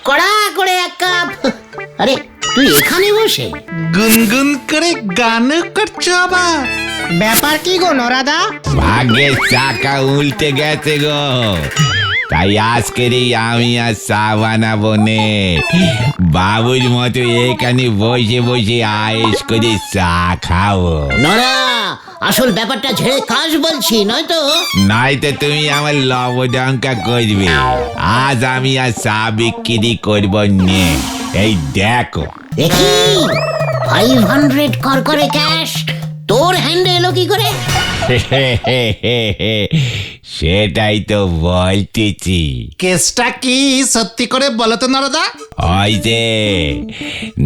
কড়া করে এক কাপ। আরে তুই এখানে বসে গুনগুন করে গান করছো আবার? ব্যাপার কি গো নরাদা? ভাগ্যের চাকা উল্টে গেছে গো, তাই আজকের আমি আর চা বানাবো নে। বাবুর মতো এখানে বসে বসে আয়েস করে চা খাবো। নরা, আসল ব্যাপারটা ঝেড়ে কাজ বলছি, নয়তো নয়তো তুমি আমার লবডঙ্কা করবে। আজ আমি আর চা বিক্রি করবো নে। এই দেখো দেখি 500 করে ক্যাশ তোর হ্যান্ডে এলো কি করে? সেটাই তো বলতেছি। কেসটা কি সত্যি করে বলো তো নরদা? ওই যে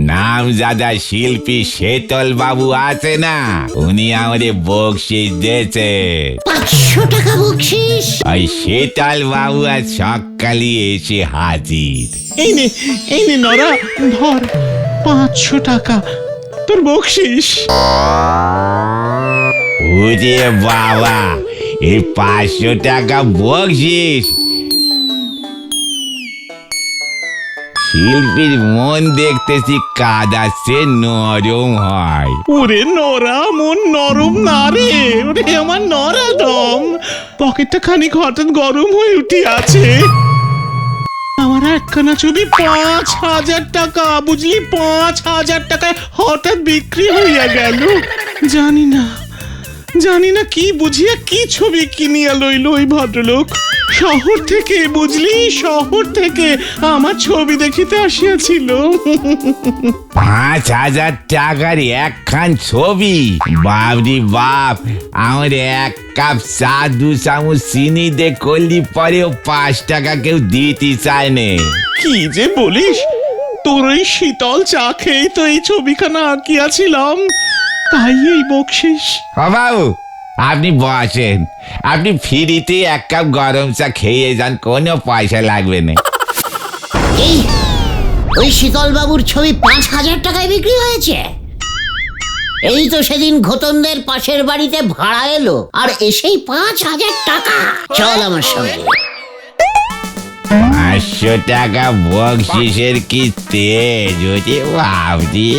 নামজাদা শিল্পী শেতল বাবু আছে না, উনি আমাদের বকশিস দিয়েছে। 500 টাকা বকশিস? ওই শেতল বাবু আজ সকালে এসে হাজির। এই নে নরা, ধর 500 টাকা তোর বকশিস। ওরে বাবা, এই 500 টাকা বকশিস! শিল্পীর মন দেখতেছি কাদাচ্ছে নরম হয়। ওরে নরা, মন নরম না রে, ওরে আমার নরা দম। পকেটটা খানিক হঠাৎ গরম হয়ে উঠে আছে। আমার একখানা ছবি 5,000 টাকা, বুঝলি? 5,000 টাকায় হঠাৎ বিক্রি হইয়া গেল। জানি না কি বুঝিয়া কি ছবি কিনিয়া লইল ওই ভদ্রলোক। শহর থেকে, বুঝলি, শহর থেকে আমার ছবি দেখিতে আসিয়াছিল। 5,000 টাকার একখান ছবি? বাপরি বাপ, আমার 1 কাপ চা 2 চামচ চিনি দে করলি পরেও 5 টাকা কেউ দিতে চায় নে। কি যে বলিস, তোর ওই শীতল চা খেয়েই তো এই ছবিখানা আঁকিয়াছিলাম, তাই এই বকশিস। বাবু আপনি বসেন, আপনি ফ্রিতে 1 কাপ গরম চা খেয়ে যান, কোনো পয়সা লাগবে না। এই ওই শীতল বাবুর ছবি 5,000 টাকায় বিক্রি হয়েছে? এই তো সেদিন ঘোতনদের পাশের বাড়িতে ভাড়া এলো আর এসেই 5,000 টাকা। চল আমার সঙ্গে। 500 টাকা বকশিসের কি তেজ হচ্ছে বাবজি!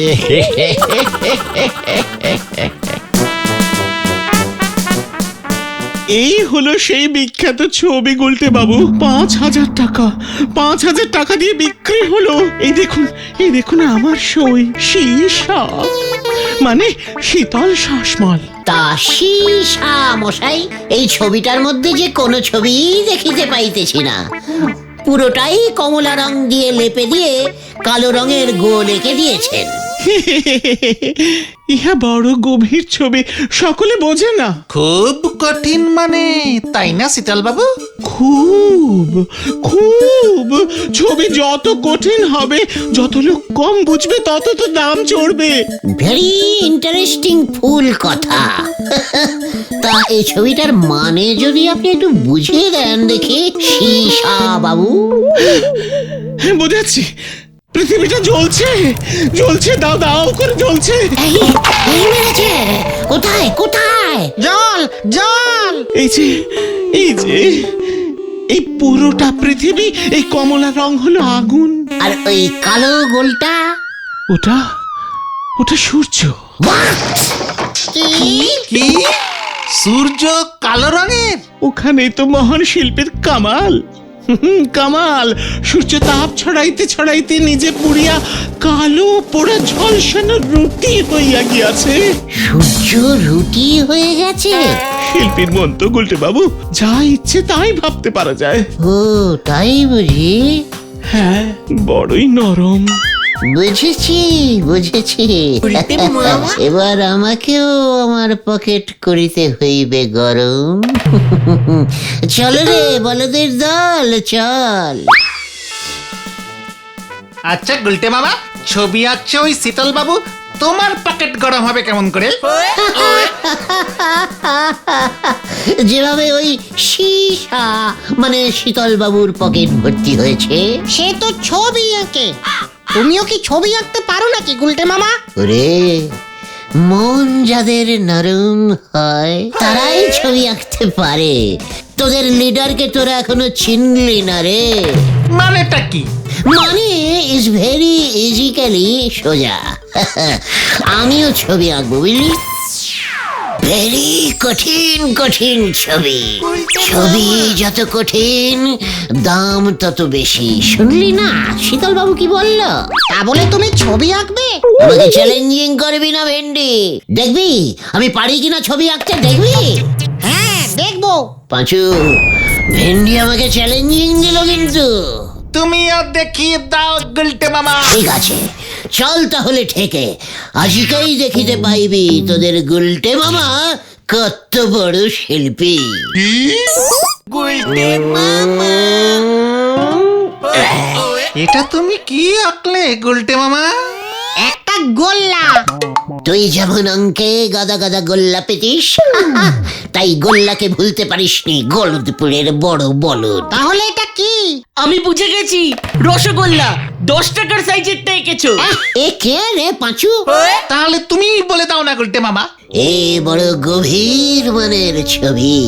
এই হলো সেই বিখ্যাত ছবি গুলটে বাবু। 5,000 টাকা, 5,000 টাকা দিয়ে বিক্রি হলো। এই দেখুন আমার সই, সীসা মানে শীতল শাসমল। তা সীসা মশাই, এই ছবিটার মধ্যে যে কোনো ছবি দেখিতে পাইতেছি না। পুরোটাই কমলা রং দিয়ে লেপে দিয়ে কালো রঙের গোল এঁকে দিয়েছেন। ইহা বড় গভীর ছবি, সকলে বোঝে না। খুব কঠিন মানে, তাই না শীতল বাবু? খুব খুব ছবি যত কঠিন হবে, যত লোক কম বুঝবে, তত তো দাম চড়বে। ভেরি ইন্টারেস্টিং ফুল কথা। তা এই ছবিটার মানে যদি আপনি একটু বুঝিয়ে দেন দেখি সীসা বাবু। বুঝাচ্ছি, পৃথিবীটা জ্বলছে জ্বলছে, দাও দাও করে জ্বলছে। এই মেরেছে। কোথায় কোথায়? জল জল! এই যে এই পুরোটা পৃথিবী, এই কমলা রং হলো আগুন। আর ওই কালো গোলটা? ওটা সূর্য। কি? সূর্য কালো রঙের? ওখানেই তো মহান শিল্পীর কামাল। কামাল, সূর্য তাপ ছড়াইতে নিজে পুড়িয়া কালো পোড়া ঝলসানো রুটি হইয়া গিয়াছে। সূর্য রুটি হয়ে গেছে? শিল্পীর মন তো গুলটে বাবু, যা ইচ্ছে তাই ভাবতে পারা যায়। ও তাই বুঝি? হ্যাঁ, বড়ই নরম। বুঝেছি। এবার আমাকেও আমার পকেট করিতে হইবে গরম। চল রে বলদের দল, চল। আচ্ছা গুলটে মামা, ছবি আঁকছে ওই শীতল বাবু, তোমার পকেট গরম হবে কেমন করে? যেভাবে ওই সীসা মানে শীতল বাবুর পকেট ভর্তি হয়েছে। সে তো ছবি আঁকে, তুমিও কি ছবি আঁকতে পারো নাকি গুলটে মামা? ওরে, মন যাদের নরম হয় তারাই ছবি আঁকতে পারে। তোদের লিডারকে তোরা এখনো চিনলি না রে। মানেটা কি? মানে ইজ ভেরি ইজিক্যালি সোজা। আমিও ছবি আঁকবো বুঝলি, ভেরি কঠিন কঠিন ছবি। ছবি যত কঠিন দাম তত বেশি। শুনলি না শীতল বাবু কি বললো? তা বলে তুমি ছবি আঁকবে? আমাকে চ্যালেঞ্জিং করবি না ভেন্ডি, দেখবি আমি পারি কিনা ছবি আঁকতে, দেখবি? হ্যাঁ দেখবো। পাঁচু, ভেন্ডি আমাকে চ্যালেঞ্জিং দিল কিন্তু। তুমিও দেখিয়ে দাও গুলটে মামা। ঠিক আছে চল তাহলে ঠেকে, আজকেই দেখিতে পাইবি তোদের গুলটে মামা কত বড় শিল্পী। এটা তুমি কি আঁকলে গুলটে মামা? একটা গোল্লা। তুই যেমন অঙ্কে গাদা গাদা গোল্লা পেতিস, তাই গোল্লাকে ভুলতে পারিসনি, গলদপুরের বড় বলদ। তাহলে এটা কি? আমি বুঝে গেছি, রসগোল্লা 10 টাকার সাইজেরটা এঁকেছো। এ কে রে পাঁচু? তাহলে তুমি বলে দাও না গুলটে মামা। এ বড় গভীর মানের ছবি,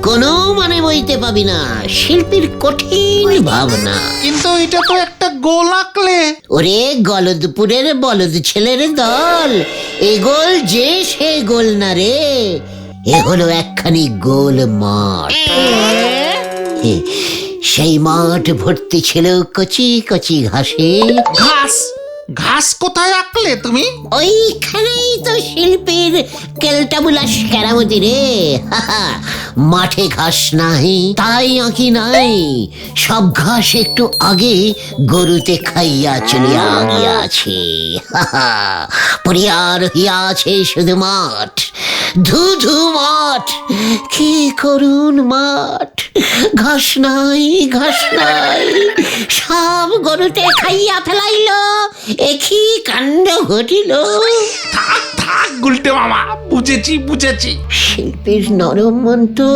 কোনো মানে বইতে পাবি না, শিল্পীর কঠিন ভাবনা। কিন্তু এটা তো একটা গোল আঁকলে। ওরে গলদপুরের বলদ ছেলের দল, এ গোল যে সে গোল না রে, এ হলো একখানি গোল মাঠ। সেই মাঠ ভর্তি ছিল কচি কচি ঘাসে। ঘাস? ঘাস কোথায় আঁকলে তুমি? ওইখানেই তো শিল্পীর কেলটাবুলাস কেরামতি রে। মাঠে ঘাস নাই তাই আঁকি নাই, সব ঘাস একটু আগে গরুতে খাইয়া চলিয়া গিয়াছে। পরিয়ার হইয়াছে শুধু মাঠ, ধুধু মাঠ, কি করুন মাঠ, ঘাস নাই ঘাস নাই, সব গরুতে খাইয়া ফেলাইল, একই কাণ্ড ঘটিল। থাক থাক গুলটে মামা, বুঝেছি বুঝেছি। শিল্পীর নরম মন তো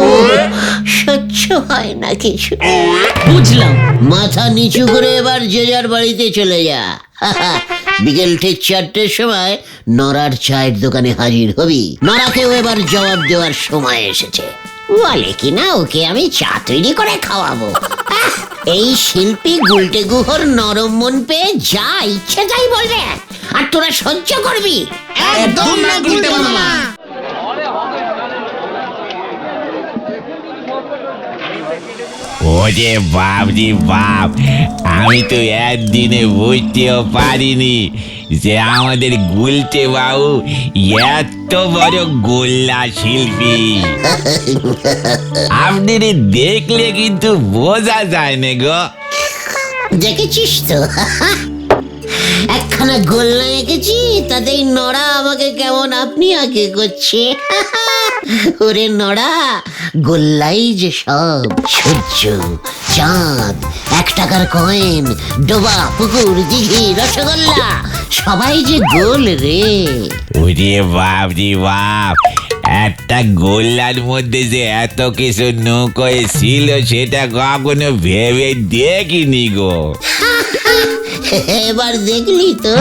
সহ্য হয় না কিছু। বুঝলাম। মাথা নিচু করে এবার যে যার বাড়িতে চলে যা। বিকেল ঠিক 4টের সময় নরার চায়ের দোকানে হাজির হবি। নরাকেও এবার জবাব দেওয়ার সময় এসেছে। বলে কিনা ওকে আমি চা তৈরি করে খাওয়াবো। এই শিল্পী গুলটে গুহর নরম মন পেয়ে যা ইচ্ছে তাই বলবে, আর তোরা সহ্য করবি। একদম না গুলটে মামা। ওরে বাপ রে বাপ, আমি তো একদিনে বুঝতেও পারিনি যে আমাদের গুলটে বাবু এত বড় গোল্লা শিল্পী। আপনাদের দেখলে কিন্তু বোঝা যায় না গো। দেখেছিস তো একখানা গোল্লা এঁকেছি, তাতেই নড়া আমাকে কেমন আপনি আগে করছে। ওরে নড়া, গোল্লাই যে সব, সূর্য, চাঁদ, 1 টাকার কয়েন, ডোবা, পুকুর, দিঘি, রসগোল্লা, সবাই যে গোল রে। ওরে বাপ রে বাপ, একটা গোল্লার মধ্যে যে এত কিছু নৌকোয় ছিল সেটা কখনো ভেবে দেখিনি গো। এবার দেখলি তো,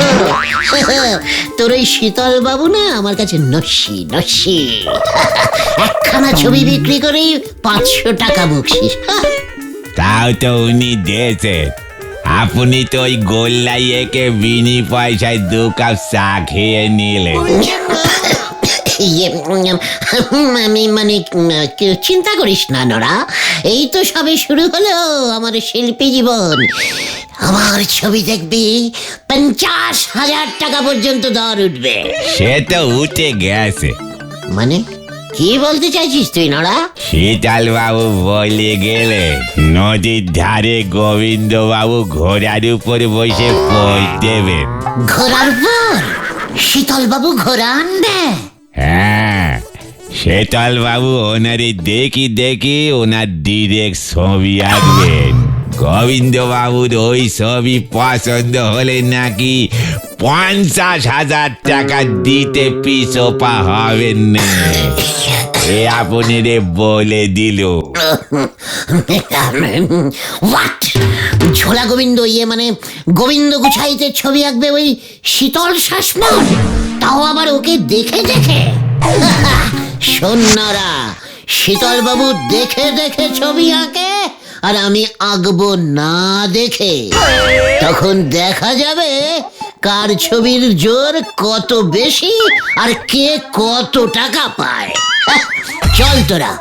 তোর ওই শীতল বাবু না আমার কাছে নস্যি নস্যি, একখানা ছবি বিক্রি করেই 500 টাকা বকশিস। তাও তো উনি দিয়েছেন, আপনি তো ওই গোল্লাই একে বিনি পয়সায় 2 কাপ চা খেয়ে নিলেন। আমি মানে চিন্তা করিস না নরা, এই তো সবে শুরু হলো আমার শিল্পী জীবন। আমার ছবি দেখবি 50,000 টাকা পর্যন্ত দর উঠবে। সে তো উঠে গেছে। মানে কি বলতে চাইছিস তুই নরা? শীতল বাবু বলে গেলে নদীর ধারে গোবিন্দ বাবু ঘোড়ার উপর বসে পোজ দেবেন। ঘোড়ার পর শীতল বাবু ঘোড়া আনবে? হ্যাঁ, শীতল বাবু ওনারে দেখি দেখি ওনার ডিরেক্ট ছবি আঁকবেন। গোবিন্দ বাবুর ওই ছবি পছন্দ হলে নাকি 50,000 টাকা দিতে পিছপা হবেন না। এ আপনি রে বলে দিল। হোয়াট? ঝোলা গোবিন্দ, ইয়ে মানে গোবিন্দ গুছাইতে ছবি আঁকবে ওই শীতল শাসমল, তাও আবার ওকে দেখে দেখে। সন্ন্যারা, শীতল বাবু দেখে দেখে ছবি আঁকে আর আমি আঁকবো না দেখে। তখন দেখা যাবে কার ছবির জোর কত বেশি আর কে কত টাকা পায়। চল তোরা,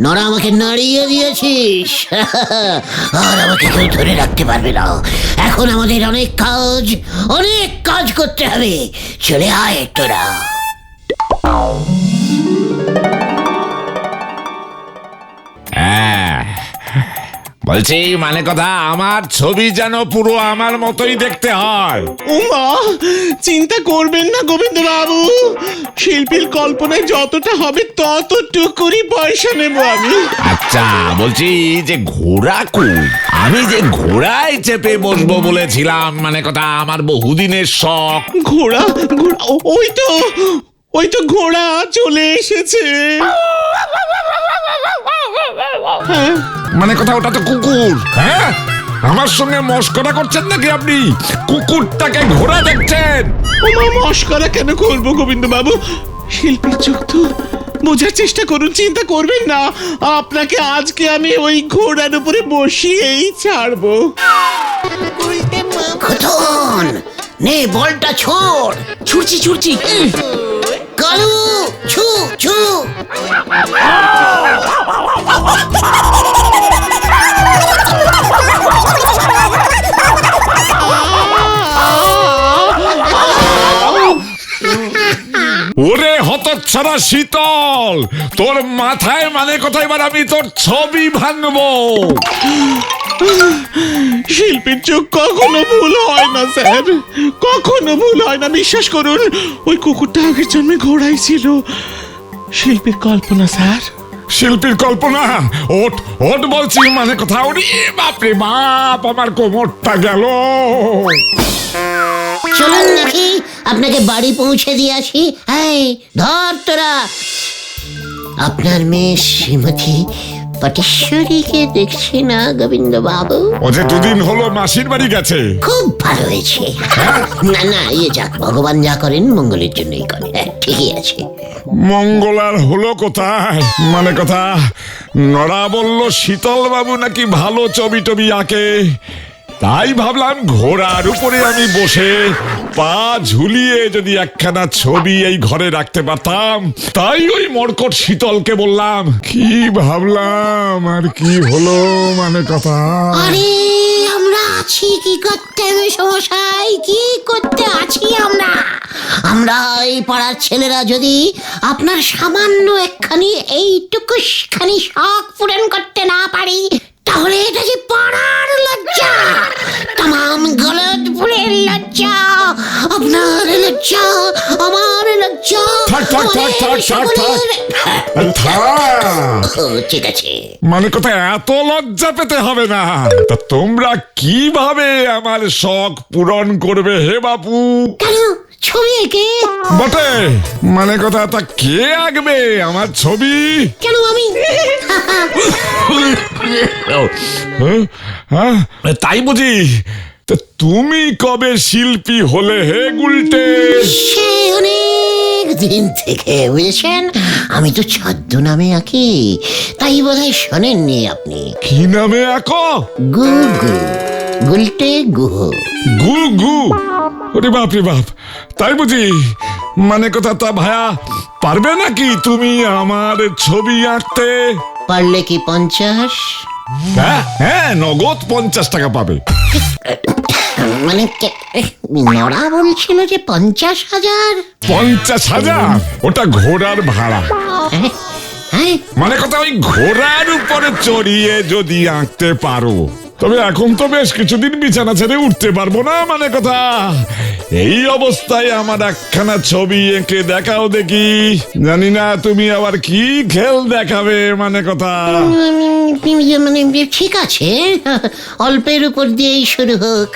নরা আমাকে নাড়িয়ে দিয়েছিস, আর আমাকে কেউ ধরে রাখতে পারবে না। এখন আমাদের অনেক কাজ করতে হবে। চলে আয় তোরা। হ্যাঁ, বলছি মানে কথা, আমার ছবি যেন পুরো আমার মতোই দেখতে হয়। উমা, চিন্তা করবেন না গোবিন্দ বাবু, শিল্পীর কল্পনায় যতটা হবে ততটুকুরই পয়সা নেব আমি। আচ্ছা, বলছি যে ঘোড়া কই? আমি যে ঘোড়ায় চেপে বসবো বলেছিলাম, মানে কথা আমার বহুদিনের শখ। ঘোড়া ঘোড়া ওই তো ঘোড়া চলে এসেছে। হ্যাঁ, মানে কথা ওটা তো কুকুর। হ্যাঁ, আমার সঙ্গে মস্করা করছেন নাকি আপনি? কুকুরটাকে ঘোড়া দেখছেন? ওমা, মস্করা কেন করবো গোবিন্দ বাবু? শিল্পীর চোখ তো, বোঝার চেষ্টা করুন, চিন্তা করবেন না। আপনাকে আজকে আমি ওই ঘোড়ার উপরে বসিয়েই ছাড়বো। খতন, নে বলটা ছোড়। ছুটছি কালু, ছু ছু। ওরে হতচ্ছাড়া শীতল, তোর মাথায় মানে কথা এবার আমি তোর ছবি ভাঙবো। শিল্পীর চোখ কখনো ভুল হয় না স্যার, কখনো ভুল হয় না, বিশ্বাস করুন। ওই কুকুরটা আগের জন্মে ঘোড়াই ছিল। শিল্পীর কল্পনা স্যার। শিল্পীর কল্পনা? ওঠ ওঠ বলছি, মানে কথা। ওরে বাপরে বাপ, আমার কোমরটা গেল। চলুন দেখি আপনাকে বাড়ি পৌঁছে দিয়ে আসি। এই ধর তোরা। আপনার মেয়ে শ্রীমতী পটেশ্বরীকে দেখছি না গোবিন্দ বাবু? ও যে দুদিন হলো মাসির বাড়ি গেছে। খুব ভালো হয়েছে। না না, ইয়ে যাক, ভগবান যা করেন মঙ্গলের জন্যই করে। ঠিকই আছে। মঙ্গল আর হলো কোথায়? মানে কথা, নড়া বলল শীতল বাবু নাকি ভালো ছবি টবি আঁকে, তাই ভাবলাম ঘোড়ার উপরে আমি বসে পা ঝুলিয়ে যদি একখানা ছবি এই ঘরে রাখতে পারতাম। তাই ওই মরকট শীতলকে বললাম, কি ভাবলাম আর কি হলো, মানে কথা। আরে আমরা আছি কি করতে মশাই, কি করতে আছি আমরা? আমরা এই পাড়ার ছেলেরা যদি আপনার সামান্য একখানি এইটুকুখানি শখ পূরণ করতে না পারি, তাহলে এটা যে পাড়ার লজ্জা, তাম গলদপুরের লজ্জা, আপনার লজ্জা, আমার লজ্জা। থাক, থাক, থাক, থাক, থাক, থাক। থাক। ও, ঠিক আছে। মানে কথা, এত লজ্জা পেতে হবে না। তা তোমরা কিভাবে আমার শখ পূরণ করবে হে বাপু? কেন, ছবি এঁকে? বটে, মানে কথা, তা কে আঁকবে আমার ছবি? কেন আমি? হ্যাঁ, তাই বুঝি? তা তুমি কবে শিল্পী হলে হে গুলটে? সে অনেক দিন থেকে, বুঝেছেন। আমি তো ছদ্মনামে আঁকি, তাই বোধহয় শোনেননি আপনি। কি নামে আঁকো? গুগু, গুলটে গুহ। গু গু? ওরে বাপ রে বাপ, তাই বুঝি? মানে কথা, তা ভায়া পারবে নাকি তুমি আমার ছবি আঁকতে? পারলে কি 50? হ্যাঁ হ্যাঁ, নগদ 50 টাকা পাবে। মানে নড়া বলছিল যে 50,000। 50,000? ওটা ঘোড়ার ভাড়া। হ্যাঁ, মানে কথা, ওই ঘোড়ার উপরে চড়িয়ে যদি আঁকতে পারো, তবে এখন তো বেশ কিছুদিন বিছানা ছেড়ে উঠতে পারবো না। মানে কথা, এই অবস্থায় আমার একখানা ছবি এঁকে দেখাও দেখি। জানি না তুমি আবার কি খেল দেখাবে। মানে কথা, মানে ঠিক আছে, অল্পের উপর দিয়েই শুরু হোক।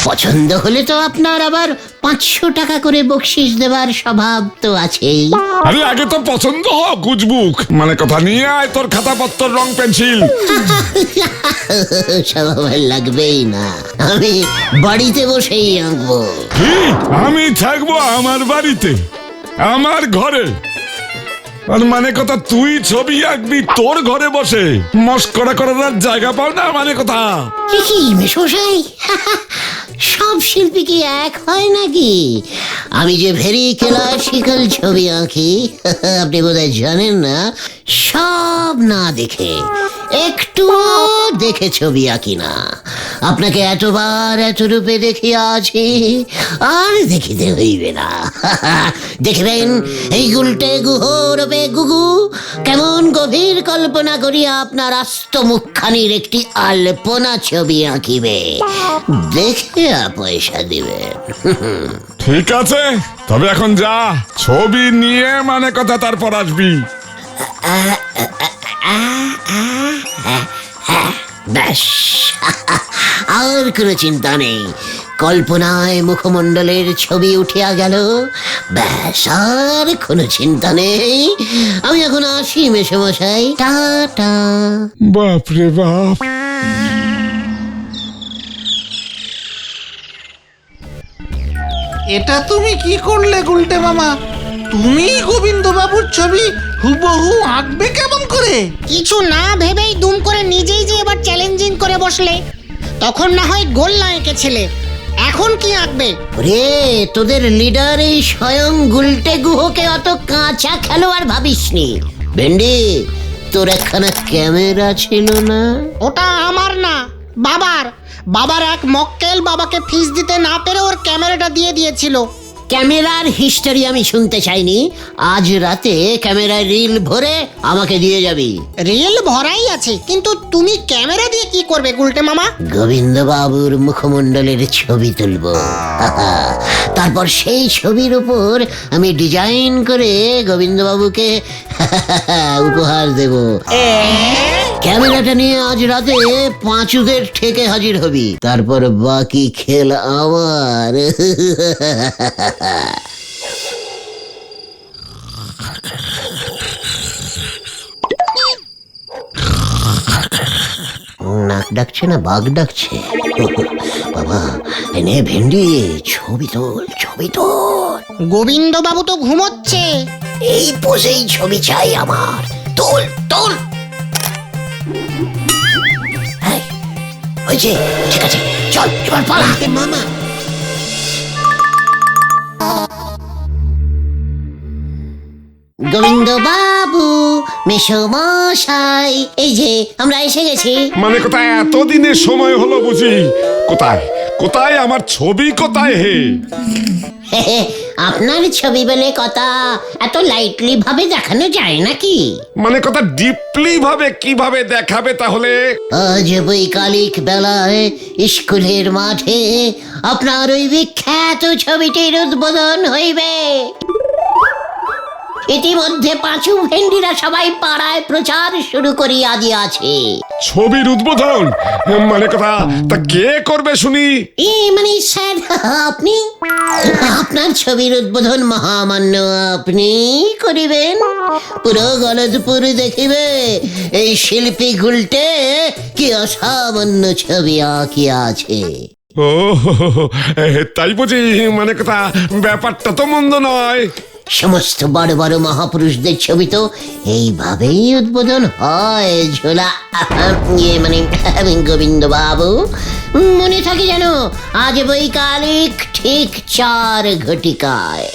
পছন্দ হলে তো আপনার আবার 500 টাকা করে বকশিস দেবার স্বভাব তো আছেই। আরে আগে তো পছন্দ হোক গুজবুক, মানে কথা নিয়ে আয় তোর খাতাপত্র, রং পেন্সিল। স্বভাব আর লাগবেই না, আমি বাড়িতে বসেই আঁকবো। কি আমি থাকবো আমার বাড়িতে, আমার ঘরে? আর মানে কথা তুই ছবি আঁকবি তোর ঘরে বসে? মস্করা করার জায়গা পাও না, মানে কথা? কি মেশমশাই, সব শিল্পী কি এক হয় নাকি? আমি যে ভেরি ক্লাসিক্যাল ছবি আঁকি, আপনি বোধহয় জানেন না। সব না দেখে, একটুও দেখে ছবি আঁকি না। আপনাকে এতবার এত রূপে দেখিয়াছি, আর দেখিতে হইবে না। দেখবেন এই গুলটে গুহ রূপে গুগু কেমন গভীর কল্পনা করিয়া আপনার আস্ত মুখখানির একটি আলপনা ছবি আঁকিবে, দেখে পয়সা দিবেন। ঠিক আছে, তবে এখন যা, ছবি নিয়ে মানে কথা তারপর আসবি। ব্যাস, আর কোনো চিন্তা নেই। কল্পনায় মুখমণ্ডলের ছবি উঠিয়া গেল, ব্যাস আর কোনো চিন্তা নেই। আমি এখন আসি মেশমশাই, টাটা। বাপরে বাপ। এটা তুমি কি করলে গুলটে মামা? তুমি গোবিন্দ বাবুর ছবি হুবহু আঁকবে কেমন করে? কিছু না ভেবেই দুম করে নিজেই যে এবার চ্যালেঞ্জিং করে বসলে। তখন না হয় গোল্লা এঁকেছিলে, এখন কি আঁকবে? রে, তোদের লিডার এই স্বয়ং গুলটে গুহকে অত কাঁচা খেলোয়াড় ভাবিসনি। ভেন্ডি, তোর একখানা ক্যামেরা ছিল না? ওটা আমার না, বাবার। বাবার এক মক্কেল বাবাকে ফিস দিতে না পেরে ওর ক্যামেরাটা দিয়ে দিয়েছিল। ক্যামেরার হিস্টোরি আমি শুনতে চাইনি। আজ রাতে ক্যামেরায় রিল ভরে আমাকে দিয়ে যাবি। রিল ভরাই আছে, কিন্তু তুমি ক্যামেরা দিয়ে কি করবে গুলটে মামা? গোবিন্দ বাবুর মুখমণ্ডলের ছবি তুলবো। তারপর সেই ছবির উপর আমি ডিজাইন করে গোবিন্দ বাবুকে উপহার দেব। ক্যামেরাটা নিয়ে আজ রাতে পাঁচুদের ঠেকে হাজির হবি, তারপর বাকি খেল আমার। নাক ডাকছে না বাঘ ডাকছে? বাবা, এনে ভেন্ডি, ছবি তোল, ছবি তোল। গোবিন্দ বাবু তো ঘুমোচ্ছে। এই পোজেই ছবি চাই আমার। তোল তোল। এই, হয়েছে, ঠিক আছে, চল এবার পালা। মামা, গোবিন্দ বাবু, মেশমশাই, এই যে আমরা এসে গেছি। মানে কথা এতদিনের সময় হলো বুঝি? কোথায় কোথায় আমার ছবি, কোথায় হে? আপনার ছবি বলে কথা, এত লাইটলি ভাবে দেখানো যায় নাকি? মানে কথা ডিপলি ভাবে কিভাবে দেখাবে তাহলে? আজ বৈকালিক বেলায় স্কুলের মাঠে আপনার ওই বিখ্যাত ছবিটির উদ্বোধন হইবে। ইতিমধ্যে পাঁচু ভেন্ডিরা সবাই পাড়ায় প্রচার শুরু করিয়া দিয়াছে। ছবির উদ্বোধন? মানে কথা তা কে করবে শুনি? মানে স্যার, আপনি। আপনার ছবির উদ্বোধন মহামান্য আপনি করিবেন। পুরো গলদপুর দেখিবে এই শিল্পী গুলটে কি অসামান্য ছবি আঁকিয়াছে। ও তাই বুঝি? মানে কথা ব্যাপারটা তো মন্দ নয়। সমস্ত বড় বড় মহাপুরুষদের ছবি তো এইভাবেই উদ্বোধন হয়। ঝোলা মানে গোবিন্দ বাবু, মনে থাকে যেন, আজ বৈকালিক ঠিক 4 ঘটিকায়।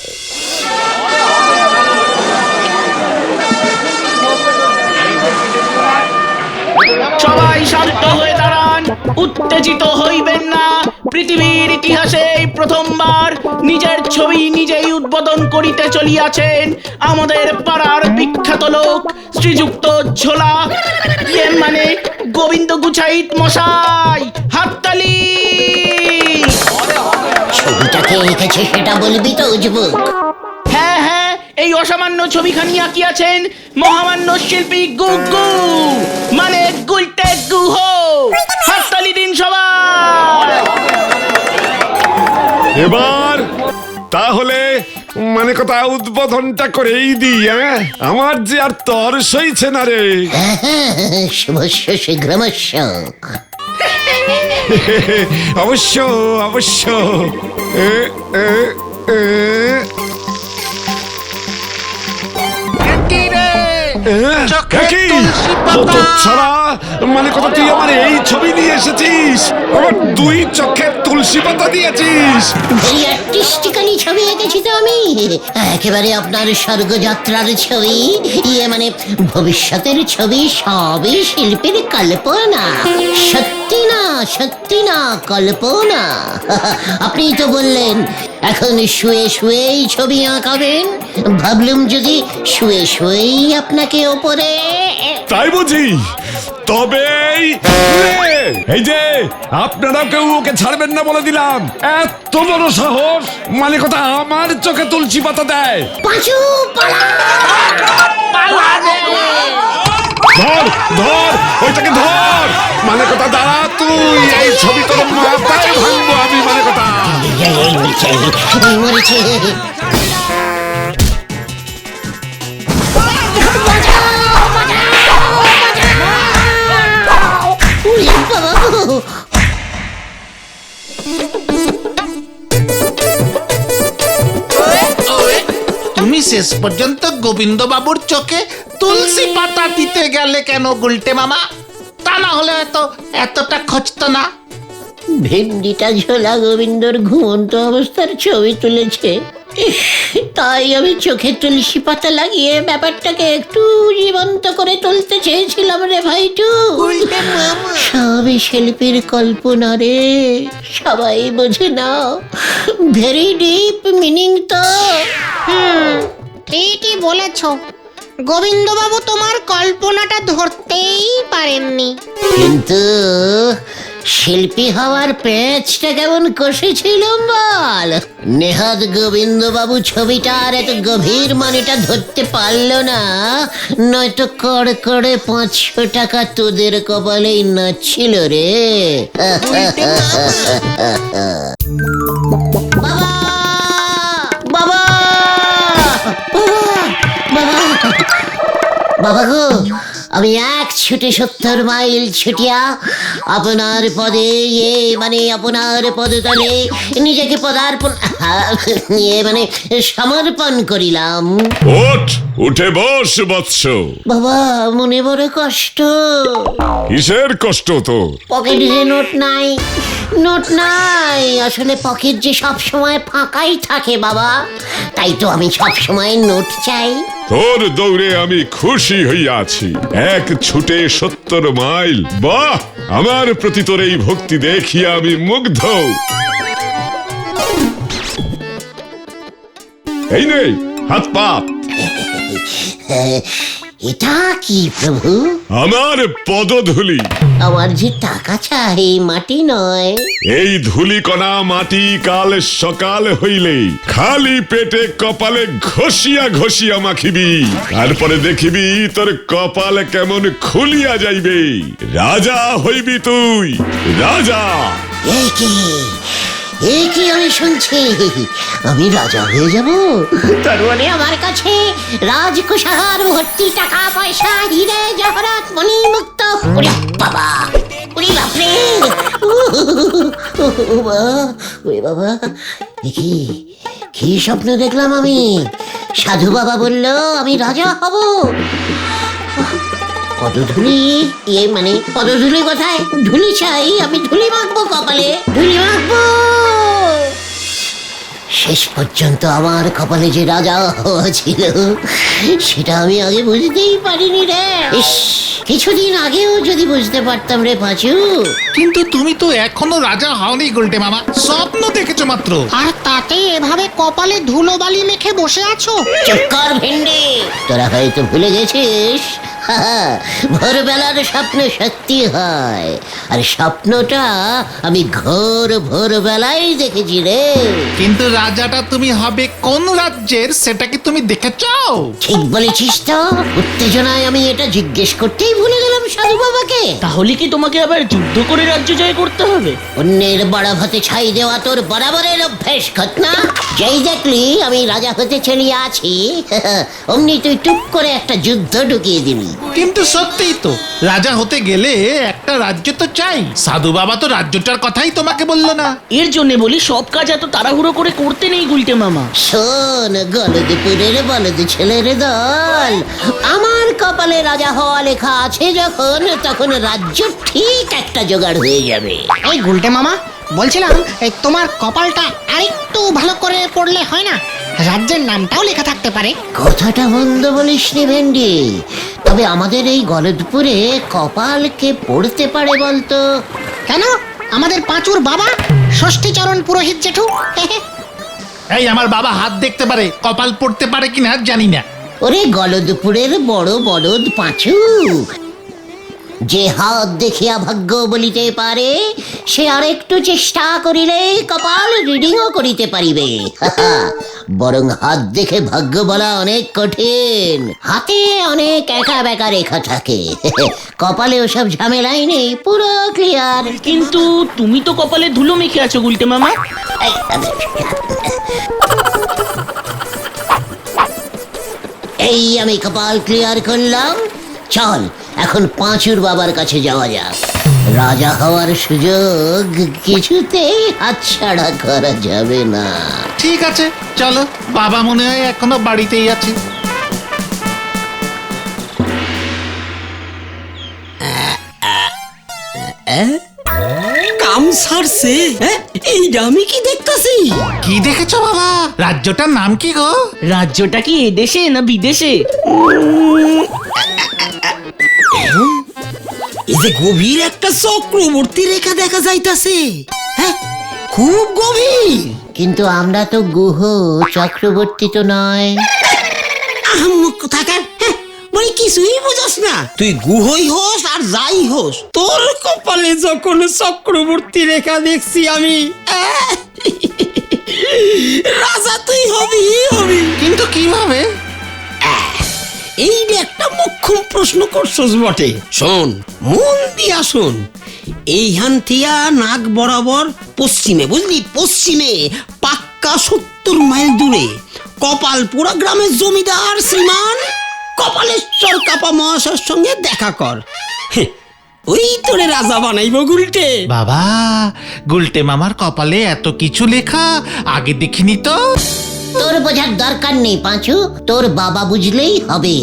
সবাই শান্ত হয়ে দাঁড়ান, উত্তেজিত হইবেন না। পৃথিবীর ইতিহাসে এই প্রথমবার নিজের ছবি নিজেই উদ্বোধন করিতে চলিয়াছেন আমাদের পাড়ার বিখ্যাত লোক শ্রীযুক্ত ঝোলা, মানে গোবিন্দ গুছাইত মশাই। হাততালি। ছবিটাকে এঁকেছে সেটা বলবি তো যুবক? হ্যাঁ হ্যাঁ, এই অসামান্য ছবিখানি আঁকিয়াছেন মহামান্য শিল্পী গুগু, মানে গুলটে গুহ। হাততালি দিন সবাই। এবার তাহলে মানে কথা উদ্বোধনটা করেই দিই, হ্যাঁ? আমার যে আর তর সইছে না রে। শুভস্য শীঘ্রমস্য। অবশ্য অবশ্য এ, এ, এ, একই ছাড়া মানে কথা তুই আমার এই ছবি নিয়ে এসেছিস, আমার 2 চোখে তুলসী পাতা দিয়েছিস। ভেরি আর্টিস্টিক্যালি ছবি এঁকেছি তো আমি, একেবারে আপনার স্বর্গযাত্রার ছবি, মানে ভবিষ্যতের ছবি, সবই শিল্পীর কল্পনা, সত্যি না কল্পনা। আপনি তো বললেন এখন শুয়ে শুয়েই ছবি আঁকাবেন, ভাবলুম যদি শুয়ে শুয়েই আপনাকে ওপরে। তাই বুঝি? তবেই এই যে আপনারাও কেউ ওকে ছাড়বেন না বলে দিলাম। এত বড় সাহস, মানে কথা আমার চোখে তুলসী পাতা দেয়। পাঁচু পালা! ধর ধর ওইটাকে ধর, মানে কথা দাঁড়া তুই, এই ছবি তোর মাথায় ভাঙবো আমি, মানে কথা। মরেছে। তুমি শেষ পর্যন্ত গোবিন্দ বাবুর চোখে তুলসী পাতা দিতে গেলে কেন গুলটে মামা? তা না হলে হয়তো এতটা খচত না। ভেন্ডিটা ঝোলা গোবিন্দর ঘুমন্ত অবস্থার ছবি তুলেছে, তাই আমি চোখে তুলসী পাতা লাগিয়ে ব্যাপারটাকে একটু জীবন্ত করে তুলতে চেয়েছিলাম রে ভাইটু। সবই শিল্পীর কল্পনা রে, সবাই বোঝে না। ভেরি ডিপ মিনিং তো। ঠিকই বলেছ, গোবিন্দবাবু তোমার কল্পনাটা ধরতেই পারেননি। কিন্তু শিল্পী হওয়ার পেঁচটা কেমন কষেছিলাম বল। নেহাত গোবিন্দবাবু ছবিটার এত গভীর মানেটা ধরতে পারলো না, নয়তো কড় করে 500 টাকা তোদের কপালেই নাচছিল রে। বাবা বাবা বাবা বাবা গো, আমি এক ছুটে 70 মাইল ছুটিয়া আপনার পদে মানে আপনার পদতলে নিজেকে পদার্পণ মানে সমর্পণ করিলাম। উঠে বস বৎস। বাবা মনে বড় কষ্ট। কিসের কষ্ট তোর? পকেটে যে নোট নাই, আসলে পকেট যে সব সময় ফাঁকাই থাকে বাবা, তাই তো আমি সব সময় নোট চাই। তোর দৌড়ে আমি খুশি হইয়াছি, এক ছুটে 70 মাইল। বাহ, আমার প্রতি তোর এই ভক্তি দেখিয়া আমি মুগ্ধ। এই নে হাত পাত। এটা কি প্রভু? আমার পদধূলি। আমার যে টাকা চাই, মাটি নয়। এই ধূলিকণা মাটি কাল সকাল হইলে খালি পেটে কপালে ঘষিয়া ঘষিয়া মাখিবি, তারপরে দেখিবি তোর কপাল কেমন খুলিয়া যাইবে। রাজা হইবি তুই, রাজা। এই কি আমি শুনছি, আমি রাজা হয়ে যাব? তার মানে আমার কাছে রাজকোষাগার ভর্তি টাকা পয়সা, হিরে জহরত মণি মুক্ত। ওরে বাবা, ওরে বাপরে, ওরে বাবা, কি স্বপ্ন দেখলাম আমি? সাধু বাবা বলল আমি রাজা হব। পদধূলি, মানে পদধূলি কোথায়? ধুলি চাই, আমি ধুলি মাখবো কপালে, ধুলি মাখবো। শেষ পর্যন্ত আমার কপালে যে রাজা হওয়া ছিল সেটা আমি আগে বুঝতেই পারিনি রে। ইস, কিছুদিন আগেও যদি বুঝতে পারতাম রে পাঁচু। কিন্তু তুমি তো এখনো রাজা হওনি গুলটে মামা, স্বপ্ন দেখেছো মাত্র। আর তাতে এভাবে কপালে ধুলোবালি মেখে বসে আছো। চুপ কর ভেন্ডি, তোরা হয়তো ভুলে গেছিস ভোরবেলার স্বপ্ন সত্যি হয়, আর স্বপ্নটা আমি ঘোর ভোরবেলায় দেখেছি রে। কিন্তু রাজাটা তুমি হবে কোন রাজ্যের সেটা কি তুমি দেখেছো? ঠিক বলেছিস তো, উত্তেজনায় আমি এটা জিজ্ঞেস করতেই ভুলে গেলাম সাধু বাবাকে। তাহলে কি তোমাকে আবার যুদ্ধ করে রাজ্য জয় করতে হবে? অন্যের বড় ভাতে ছাই দেওয়া তোর বরাবরের অভ্যেস ঘটনা। যেই দেখলি আমি রাজা হতে চলিয়ে আছি, অমনি তুই টুপ করে একটা যুদ্ধ ঢুকিয়ে দিবি। কিন্তু সত্যিই তো, রাজা হতে গেলে একটা রাজ্য তো চাই। সাধু বাবা তো রাজ্যটার কথাই তোমাকে বললো না। এর জন্য বলি সব কাজ এত তাড়াহুড়ো করে করতে নেই গুলটে মামা। শোন গলদপুরের বলদ ছেলের দল, আমার কপালে রাজা হওয়া লেখা আছে যখন, তখন রাজ্য ঠিক একটা জোগাড় হয়ে যাবে। এই গুলটে মামা, বলছিলাম এই তোমার কপালটা আরেকটু ভালো করে পড়লে হয় না? রাজ্যের নামটাও লেখা থাকতে পারে। কথাটা মন্দ বলিস নি ভেন্ডি, তবে আমাদের এই গলদপুরে কপাল কে পড়তে পারে বলতো? কেন? আমাদের পাঁচুর বাবা ষষ্ঠীচরণ পুরোহিত জেঠু। এই আমার বাবা হাত দেখতে পারে, কপাল পড়তে পারে কিনা জানি না। ওরে গলদপুরের বড় বলদ পাঁচু, যে হাত দেখিয়া ভাগ্য বলিতে পারে, সে আরেকটু চেষ্টা করিলে কপাল রিডিংও করিতে পারিবে। বরং হাত দেখে ভাগ্য বলা অনেক কঠিন, হাতে অনেক একা বেকা রেখা থাকে। কপালে ওসব ঝামেলাই নেই, পুরো ক্লিয়ার। কিন্তু তুমি তো কপালে ধুলো মেখে আছো গুলটে মামা। এই আমি কপাল ক্লিয়ার করলাম, চল এখন পাঁচুর বাবার কাছে যাওয়া যাক। রাজা হওয়ার সুযোগ কিছুতেই হাতছাড়া করা যাবে না। ঠিক আছে চলো, বাবা মনে হয় এখনো বাড়িতেই আছে। কাম সারছে। এই আমি কি দেখতাছি? কি দেখেছো বাবা? রাজ্যটার নাম কি গো? রাজ্যটা কি এদেশে না বিদেশে? এই যে গভীর একটা চক্রবর্তী রেখা দেখা যাইতাছে। হ্যাঁ, খুব গভীর। কিন্তু আমরা তো গুহ, চক্রবর্তী তো নয়। আহম্মক কোথাকার। মানে কিছুই বুঝস না তুই। গুহই হোস আর যাই হোস, তোর কপালে যখন চক্রবর্তী রেখা দেখছি আমি, রাজা তুই হবি হবি। কিন্তু কিভাবে? এই যে একটা মোক্ষম প্রশ্ন করছস বটে। শোন, মন দিয়া শোন। এইখান থিয়া নাক বরাবর পশ্চিমে, বুঝলি, পশ্চিমে পাক্কা 70 মাইল দূরে কপালপুরা গ্রামের জমিদার শ্রীমান কপালেশ্বর কাপা মহাশয়ের সঙ্গে দেখা কর। ওই তোরে রাজা বানাইব গুলটে। বাবা, গুলটে মামার কপালে এত কিছু লেখা, আগে দেখিনি তো। তোর বোঝার দরকার নেই পাঁচু, তোর বাবা বুঝলেই হবে।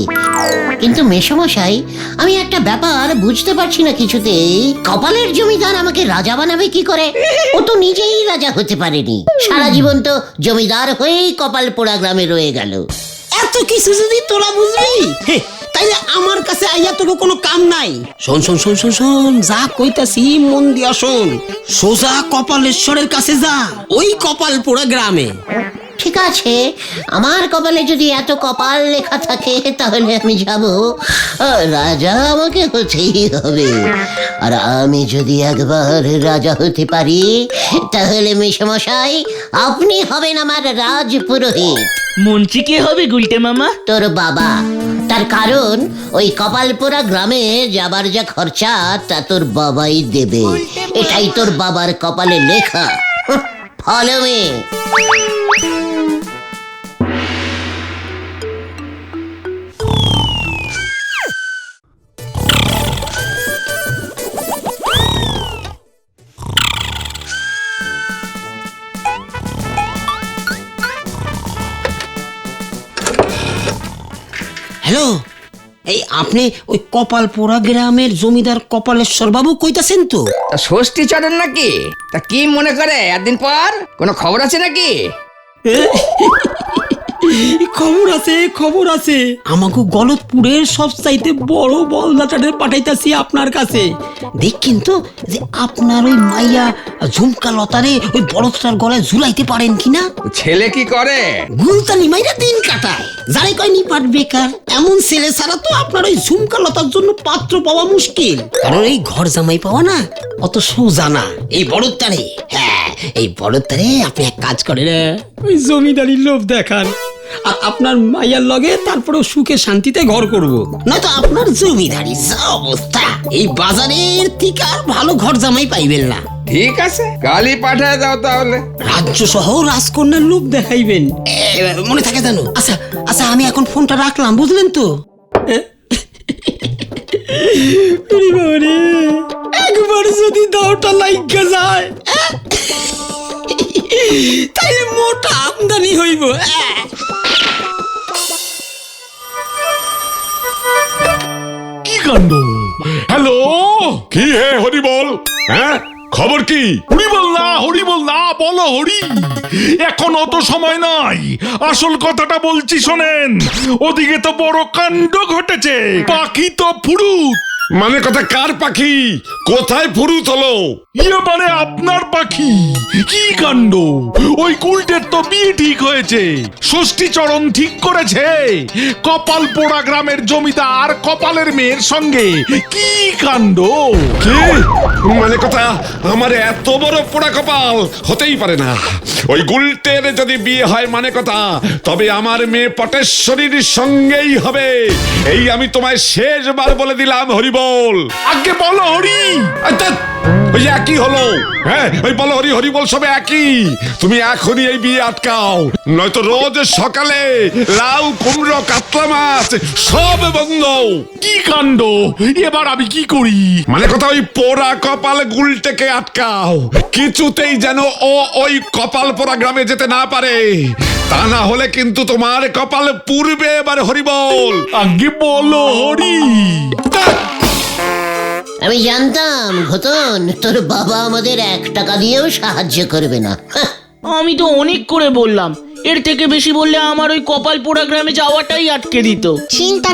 কিন্তু মেসমশাই, আমি একটা ব্যাপার বুঝতে পারছি না কিছুতেই। কপালের জমিদার আমাকে রাজা বানাবে কি করে? ও তো নিজেই রাজা হতে পারেনি, সারা জীবন তো জমিদার হয়েই কপালপোড়া গ্রামে রয়ে গেল। এত কিছু যদি তোরা বুঝবি, তাইলে আমার কাছে আইয়া তোকে কোনো কাম নাই। শোন শোন শোন শোন শোন, যা কইতাছি মন দিয়া শোন। সোজা কপালেশ্বরের কাছে যা, ওই কপালপুরা গ্রামে। ঠিক আছে, আমার কপালে যদি এত কপাল লেখা থাকে তাহলে আমি যাব। রাজা আমাকে হতেই হবে। আর আমি যদি একবার রাজা হতে পারি, তাহলে মেসমশাই আপনি হবেন আমার রাজ পুরোহিত। মন্ত্রী কে হবে গুলটে মামা? তোর বাবা। তার কারণ ওই কপালপুরা গ্রামে যাবার যা খরচা তা তোর বাবাই দেবে। এটাই তোর বাবার কপালে লেখা। Follow me. হ্যালো, এই আপনি ওই কপালপুরা গ্রামের জমিদার কপালেশ্বর বাবু কইতাছেন তো? তা ষষ্ঠী চড়েন নাকি? তা কি মনে করে একদিন পর কোনো খবর আছে নাকি? খবর আছে আমাকে গলতপুরের সব চাইতে বড় বলদাটারে পাঠাইতাছি আপনার কাছে দেখেন তো যে আপনার ওই মাইয়া ঝুমকা লতারে ওই বলদটার গলায় ঝুলাইতে পারেন কিনা। ছেলে কি করে? গুলতানি মাইরা দিন কাটায়, যারে কয় নিপাট বেকার। এমন ছেলে ছাড়া তো আপনার ওই ঝুমকা লতার জন্য পাত্র পাওয়া মুশকিল, কারণ এই ঘর জামাই পাওয়া না অত সোজা না। এই বলদটারে, হ্যাঁ এই বলদটারে আপনি এক কাজ করেন, ওই জমিদারির লোভ দেখান আর আপনার মাইয়ার লগে তারপরে সুখে শান্তিতে ঘর করব। নয়তো আপনার জমিদারি যা অবস্থা, এই বাজারের থেকে আর ভালো ঘর জামাই পাইবেন না। ঠিক আছে, কালই পাঠায় দাও তাহলে। রাজ্য সহ রাজকন্যার লোভ দেখাইবেন, মনে থাকে জানো? আচ্ছা আচ্ছা, আমি এখন ফোনটা রাখলাম, বুঝলেন তো? একবার যদি দাওটা লাইগা যায় তাইলে মোটা আমদানি হইব। কি কাণ্ড! হ্যালো, কি হে হরি বল? হ্যাঁ, খবর কি? হরি বল না, বলো হরি। এখন অত সময় নাই, আসল কথাটা বলছি শোনেন। ওদিকে তো বড় কাণ্ড ঘটেছে, পাখি তো ফুরুত। মানে কথা কার পাখি? কোথায় ফুরুত হলো? ইয়ে মানে আপনার পাখি। কি কাণ্ড! ওই কুলটের তো বিয়ে ঠিক হয়েছে, ষষ্ঠীচরণ ঠিক করেছে। কপাল পোড়া গ্রামের জমিদার কপালের মেয়ের সঙ্গে। কি কাণ্ড! কি মানে কথা? আমার এত বড় পোড়া কপাল হতেই পারে না। ওই গুলটের যদি বিয়ে হয় মানে কথা, তবে আমার মেয়ে পটেশ্বরীর সঙ্গেই হবে। এই আমি তোমায় শেষবার বলে দিলাম হরি বল। আগে বলো হরি। ওই একই হলো, হ্যাঁ ওই বলো হরি হরি বল সবে একই। তুমি এখনই এই বিয়ে আটকাও, নয়তো রোজ সকালে লাউ কুমড়ো কাতলা মাছ সব বন্ধ। কি কাণ্ড! এবার আমি কি করি? মানে কথা ওই পোড়া কপাল গুলটেকে আটকাও, কিছুতেই যেন ও ওই কপাল পোড়া গ্রামে যেতে না পারে। তা না হলে কিন্তু তোমার কপাল পুড়বে এবার হরি বল। আগে বলো হরি। আমি জানতাম ঘটন তোর বাবা আমাদের 1 টাকা দিয়েও সাহায্য করবে না। আমি তো অনেক করে বললাম, এর থেকে বেশি বললে আমার ওই কপাল পোড়া গ্রামে যাওয়াটাই আটকে দিত। চিন্তা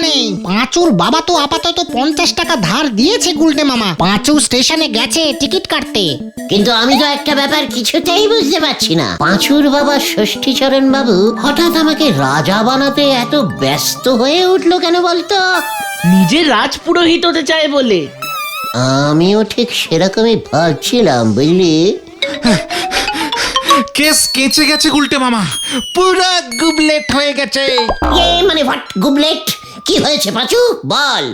নেই, পাঁচুর বাবা তো আপাতত 50 টাকা ধার দিয়েছে গুলটে মামা। পাঁচু স্টেশনে গেছে টিকিট কাটতে। কিন্তু আমি তো একটা ব্যাপার কিছুতেই বুঝতে পারছি না, পাঁচুর বাবা ষষ্ঠীচরণ বাবু হঠাৎ আমাকে রাজা বানাতে এত ব্যস্ত হয়ে উঠলো কেন বলতো? নিজের রাজপুরোহিত হতে চায় বলে। আমিও ঠিক সেরকমই ভাবছিলাম, বুঝলি। কেস কেঁচে গেছে গুলটে মামা, পুরো গুবলেট হয়ে গেছে। মানে হোয়াট গুবলেট? কি হয়েছে পাঁচু বল?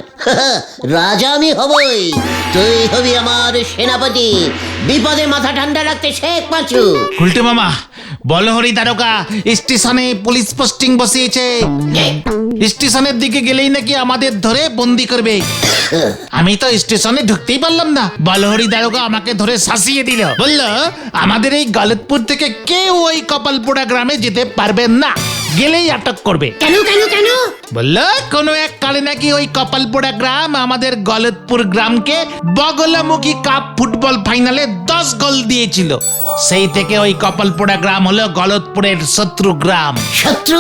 রাজা আমি হবই, তুই হবি আমার সেনাপতি। বিপদে মাথা ঠান্ডা রাখতে শেখ পাঁচু। গুলটে মামা, বলহরি দ্বারকা স্টেশনে পুলিশ পোস্টিং বসিয়েছে। স্টেশনের দিকে গেলেই নাকি আমাদের ধরে বন্দি করবে। আমি তো স্টেশনে ঢুকতেই পারলাম না, বলহরি দ্বারকা আমাকে ধরে শাসিয়ে দিল। বলল আমাদের এই গলতপুর থেকে কেউ ওই কপালপোড়া গ্রামে যেতে পারবেন না, গেলেই আটক করবে। কেন? বলল কোনো এক কালে নাকি ওই কপালপোড়া গ্রাম আমাদের গলতপুর গ্রামকে বগলামুখী কাপ ফুটবল ফাইনালে 10 গোল দিয়েছিল। সেই থেকে ওই কপালপোড়া গ্রাম হলো গলতপুরের শত্রু গ্রাম। শত্রু।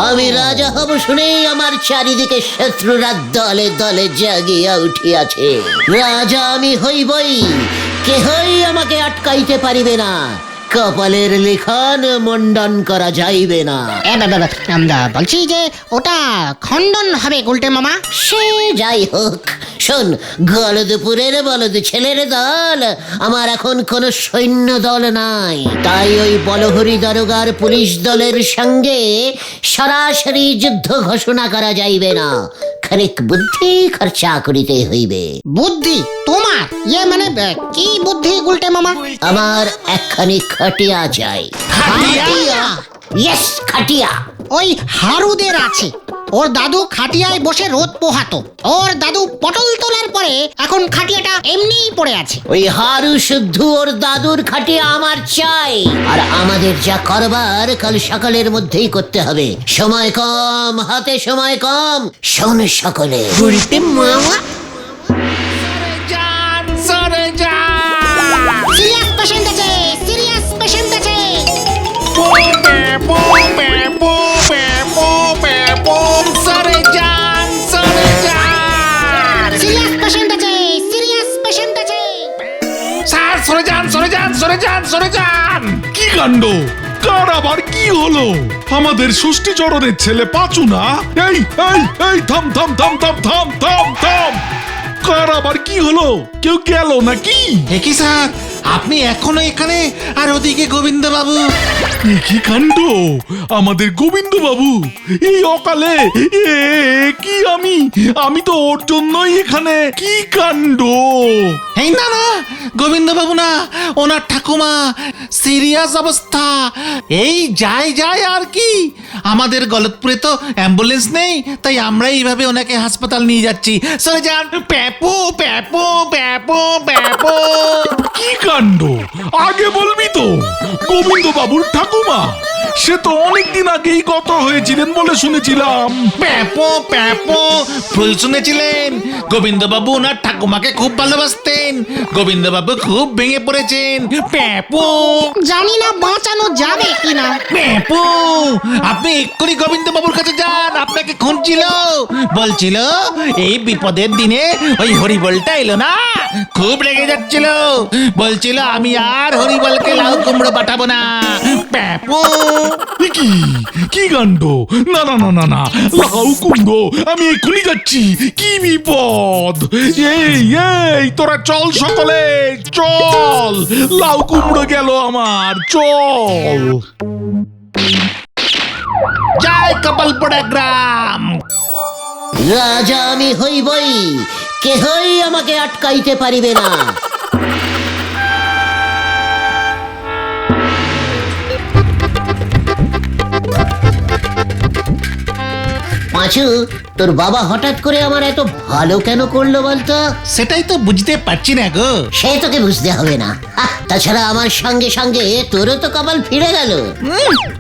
আমি রাজা হব শুনেই আমার চারিদিকে শত্রুরা দলে দলে জাগিয়া উঠিয়াছে। রাজা আমি হইবই, কেহই আমাকে আটকাইতে পারিবে না। কপালের লিখন মন্ডন করা যাইবে না। বলছি যে ওটা খণ্ডন হবে গুলটে মামা। সে যাই হোক, শোন, গলদপুরের বলদ ছেলের দল আমার এখন কোনো সৈন্য দল নাই। তাই ওই বলহরি দারোগার পুলিশ দলের সঙ্গে সরাসরি যুদ্ধ ঘোষণা করা যাইবে না, খানিক বুদ্ধি খরচা করিতে হইবে। বুদ্ধি তোমার? মানে কি বুদ্ধি গুলটে মামা? আমার একখানি খাটিয়া চাই। ইয়েস, খাটিয়া। ওই হারুদের আছে, ওর দাদু খাটিয়ায় বসে রোদ পোহাতো। ওর দাদু পটল তোলার পরে এখন খাটিয়াটা এমনিই পড়ে আছে। ওই হারু শুদ্ধ ওর দাদুর খাটিয়া আমার চাই। আর আমাদের যা করবার কাল সকালের মধ্যেই করতে হবে। সময় কম, হাতে সময় কম। শোন সকলে, গুলটে মামা সিরিয়াস পেশেন্ট আছে। সরে যান সরে যান সরে যান সরে যান। কি কাণ্ড, কার আবার কি হলো? আমাদের ষষ্ঠীচরণের ছেলে পাঁচু না? এই এই এই থাম থাম থাম থাম থাম থাম থাম, কার আবার কি হলো? কেউ গেল নাকি? একই স্যার, আপনি এখনো এখানে আর ওদিকে গোবিন্দ বাবু। কি কাণ্ড, আমাদের গোবিন্দ বাবু এই অকালে! এ কি, আমি তো ওর জন্যই এখানে। কি কাণ্ড! এই না না, গোবিন্দ বাবু না, ওনার ঠাকুমা সিরিয়াস অবস্থা। এই যায় আর কি, আমাদের গলতপুরে তো অ্যাম্বুলেন্স নেই, তাই আমরা এইভাবে ওনাকে হাসপাতাল নিয়ে যাচ্ছি। সরে যান। প্যাপু প্যাপু প্যাপু প্যাপু। কি কাণ্ড, আগে বলবি তো। গোবিন্দ বাবুর ঠাকুমা, সে তো অনেকদিন আগেই গত হয়েছিলেন বলে শুনেছিলাম। প্যাপো প্যাপো, ভুল শুনেছিলেন। গোবিন্দবাবু ওনার ঠাকুমাকে খুব ভালোবাসতেন। গোবিন্দবাবু খুব ভেঙে পড়েছেন। প্যাপো জানি না বাঁচানো যাবে কিনা। প্যাপো, আপনি এক্ষুনি গোবিন্দবাবুর কাছে যান, আপনাকে খুঁজছিল। বলছিল এই বিপদের দিনে ওই হরিবলটা এলো না, খুব রেগে যাচ্ছিল। বলছিল আমি আর হরিবলকে লাউ কুমড়ো পাঠাবো না। প্যাপো কি কি কাণ্ড! না না না না না, লাউ কুমড়ো, আমি এক্ষুনি যাচ্ছি। কি বিপদ! এই এই তোরা চল, সকলে চল, লাউ কুমড়ো গেল আমার, চল। জয় কপালপোড়া গ্রাম। রাজা আমি হইবই, কেহই আমাকে আটকাইতে পারিবে না। পাঁচু, তোর বাবা হঠাৎ করে আমার এত ভালো কেন করলো বলতো? সেটাই তো বুঝতে পারছি না গো। সে তোকে বুঝতে হবে না। তাছাড়া আমার সঙ্গে সঙ্গে তোরও তো কপাল ফিরে গেল।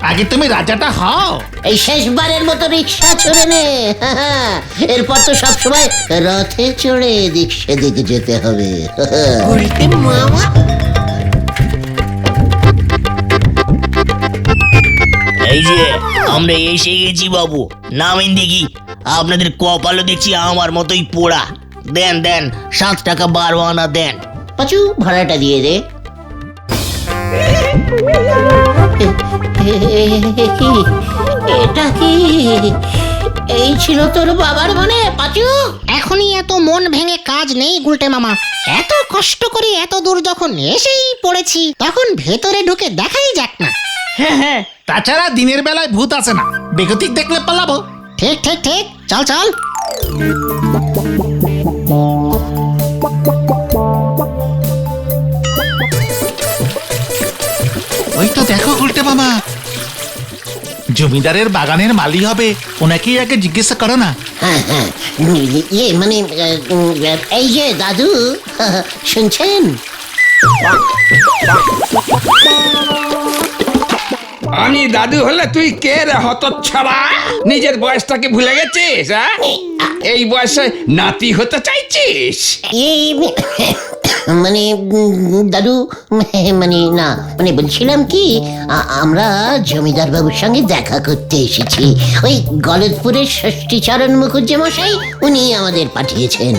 আগে তুমি রাজাটা হও। এই শেষবারের মতো রিক্সা চড়ে নে। এরপর তো সবসময় রথে চড়ে এদিক সেদিক যেতে হবে। এই যে আমরা এসে গেছি বাবু, নামেন দেখি। আপনাদের কপালও দেখছি আমার মতোই পোড়া। দেন দেন, 7 টাকা 12 আনা দেন। পাঁচু, ভাড়াটা দিয়ে দে। এটা কি? এই ছিল তোর বাবার মনে পাঁচু? এখনই এত মন ভেঙে কাজ নেই গুলটে মামা। এত কষ্ট করে এত দূর যখন এসেই পড়েছি, তখন ভেতরে ঢুকে দেখাই যাক না। হ্যাঁ হ্যাঁ, তাছাড়া দিনের বেলায় ভূত আসে না, বেগতিক দেখলে পালাবো। ঠিক ঠিক ঠিক, চল চল। ওই তো দেখো উল্টে মামা, জমিদারের বাগানের মালি হবে, ওনাকেই আগে জিজ্ঞাসা করো না। হ্যাঁ হ্যাঁ, ইয়ে মানে এই যে দাদু, শুনছেন? আমি দাদু হলে তুই কে রে হতচ্ছাড়া? নিজের বয়সটাকে ভুলে গেছিস? হ্যাঁ? এই বয়সে নাতি হতে চাইছিস? এই মানে দাদু, মানে না, মানে বলছিলাম কি, আমরা জমিদার বাবুর সঙ্গে দেখা করতে এসেছি। ওই গলতপুরের ষষ্ঠীচরণ মুখুজ্জে মশাই, উনি আমাদের পাঠিয়েছেন।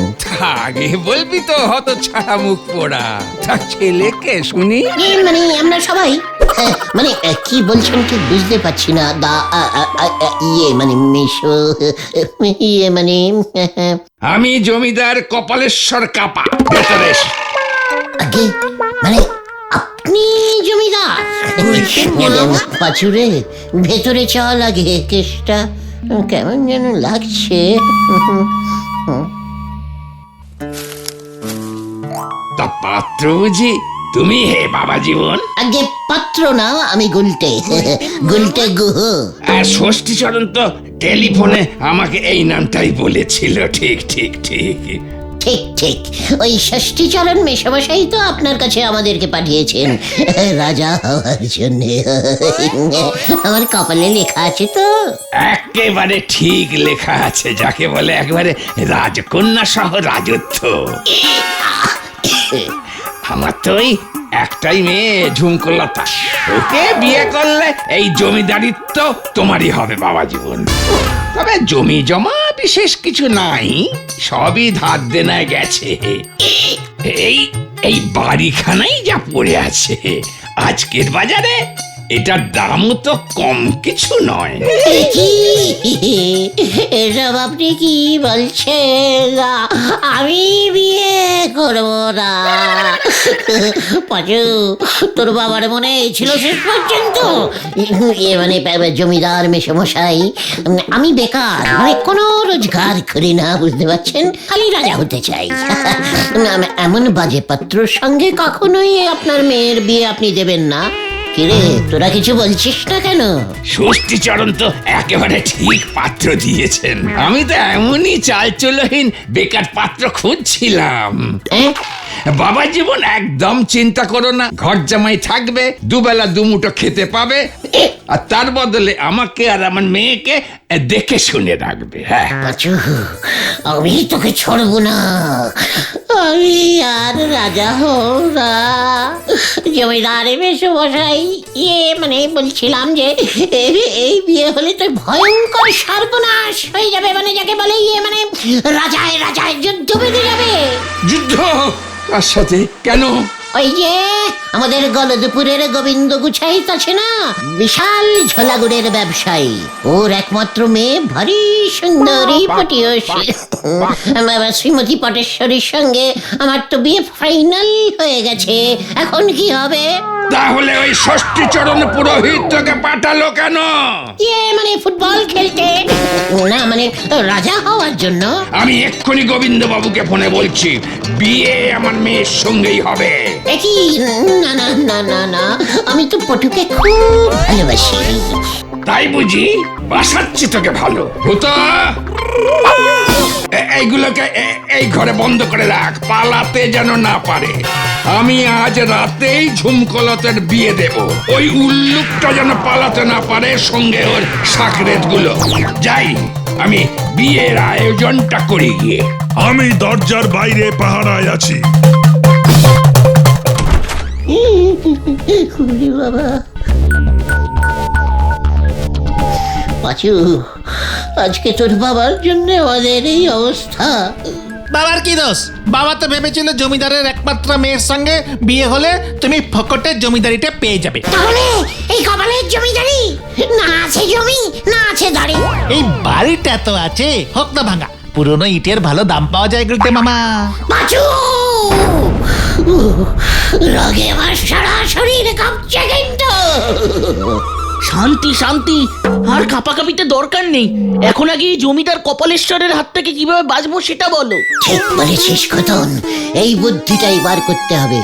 আগে বলবি তো হতচ্ছাড়া মুখ পোড়া। তা ছেলেকে শুনি। মানে আমরা সবাই, মানে কি বলছেন ঠিক বুঝতে পারছি না। ইয়ে মানে মেশো, ইয়ে মানে আমি জমিদার কপালেশ্বর কাপা। ভেতরে এস। আগে মানে আপনি জমিদার? পাচুরে, ভেতরে চল আগে, কেসটা কেমন যেন লাগছে। তা পাত্র বুঝি তুমি? হে বাবা জীবন। আগে পাত্র না, আমি গুলটে, গুলটে গুহ। আর ষষ্ঠীচরণ তো টেলিফোনে আমাকে এই নামটাই বলেছিল। ঠিক ঠিক ঠিক ঠিক ঠিক, ওই ষষ্ঠীচরণ মেশামশাই তো আপনার কাছে আমাদেরকে পাঠিয়েছেন রাজা হওয়ার জন্য। আমার কপালে লেখা আছে তো। একেবারে ঠিক লেখা আছে, যাকে বলে একেবারে রাজকন্যা সহ রাজত্ব। আমার তো ওই একটাই মেয়ে ঝুমকোলতা, ওকে বিয়ে করলে এই জমিদারিত্ব তোমারই হবে বাবা জীবন। তবে জমি জমা বিশেষ কিছু নাই, সবই ধার দেনায় গেছে। এই এই বাড়িখানাই যা পড়ে আছে আজকের বাজারে, এটার দামও তো কম কিছু নয়। কি এসব আপনি কি বলছেন? আমি বিয়ে করব না। পাঁচু, তোর বাবার মনে ছিল শেষ পর্যন্ত? মানে জমিদার মেশমশাই, আমি বেকার, মানে কোনো রোজগার করি না, বুঝতে পারছেন? খালি রাজা হতে চাই। এমন বাজে পাত্রর সঙ্গে কখনোই আপনার মেয়ের বিয়ে আপনি দেবেন না। কিরে, তোরা কিছু বলছিস না কেন? ষষ্ঠীচরণ তো একেবারে ঠিক পাত্র দিয়েছেন। আমি তো এমনই চালচলহীন বেকার পাত্র খুঁজছিলাম। বাবা জীবন, একদম চিন্তা করো না, ঘর জামাই থাকবে, দুবেলা দুমুঠো খেতে পাবে, আর তার বদলে আমাকে আর আমার মেয়েকে দেখে শুনে রাখবে। হ্যাঁ, পাঁচু, আমি তোকে ছাড়বো না। আমি আর রাজা হব না। জমিদার মেশমশাই, মানে বলছিলাম যে এই বিয়ে হলে তো ভয়ঙ্কর সর্বনাশ হয়ে যাবে, মানে যাকে বলে মানে রাজায় রাজায় যুদ্ধ বেঁধে যাবে। যুদ্ধ কার সাথে? কেন? ওই যে আমাদের গলদপুরের গোবিন্দ গুছাইত আছে না, বিশাল ঝোলাগুড়ের ব্যবসায়ী, ওর একমাত্র মেয়ে ভারী সুন্দরী পটিয়সী শ্রীমতী পটেশ্বরীর সঙ্গে আমার তো বিয়ে ফাইনাল হয়ে গেছে। এখন কি হবে? তাহলে ওই ষষ্ঠীচরণ পুরোহিত তোকে পাঠালো কেন? মানে ফুটবল খেলতে না, মানে রাজা হওয়ার জন্য। আমি এক্ষুনি গোবিন্দ বাবুকে ফোনে বলছি, বিয়ে আমার মেয়ের সঙ্গেই হবে। কি? না না না না না, আমি তো পটুকে খুব ভালোবাসি। তাই বুঝি? বাসাচ্ছি তোকে ভালো হতো। এইগুলোকে এই ঘরে বন্ধ করে রাখ, পালাতে যেন না পারে। আমি আজ রাতেই ঝুমকলতের বিয়ে দেব। ওই উল্লুকটা যেন পালাতে না পারে, সঙ্গে ওর সাকরেত গুলো। যাই, আমি বিয়ের আয়োজনটা করি গিয়ে। আমি দরজার বাইরে পাহারায় আছি। বাবা পাঁচু, আজকে তোর বাবার জন্য আমাদের এই অবস্থা। বাবার কি দোষ? বাবা তো ভেবেছিল জমিদারের একমাত্র মেয়ের সঙ্গে বিয়ে হলে তুমি ফকটের জমিদারিটা পেয়ে যাবে। তাহলে এই কপালের জমিদারি, না আছে জমি, না আছে দাড়ি। এই বাড়িটা তো আছে, হোক না ভাঙা, পুরনো ইটের ভালো দাম পাওয়া যায় গুলতে মামা। পাঁচু, রাগে আমার সারা শরীর কাঁপছে কিন্তু। শান্তি শান্তি, আর কাঁপাকাঁপিতে দরকার নেই। এখন আগে এই জমিদার কপালেশ্বরের হাত থেকে কিভাবে বাঁচবো সেটা বলো। ঠিক বলেছিস খতন, এই বুদ্ধিটাই বার করতে হবে।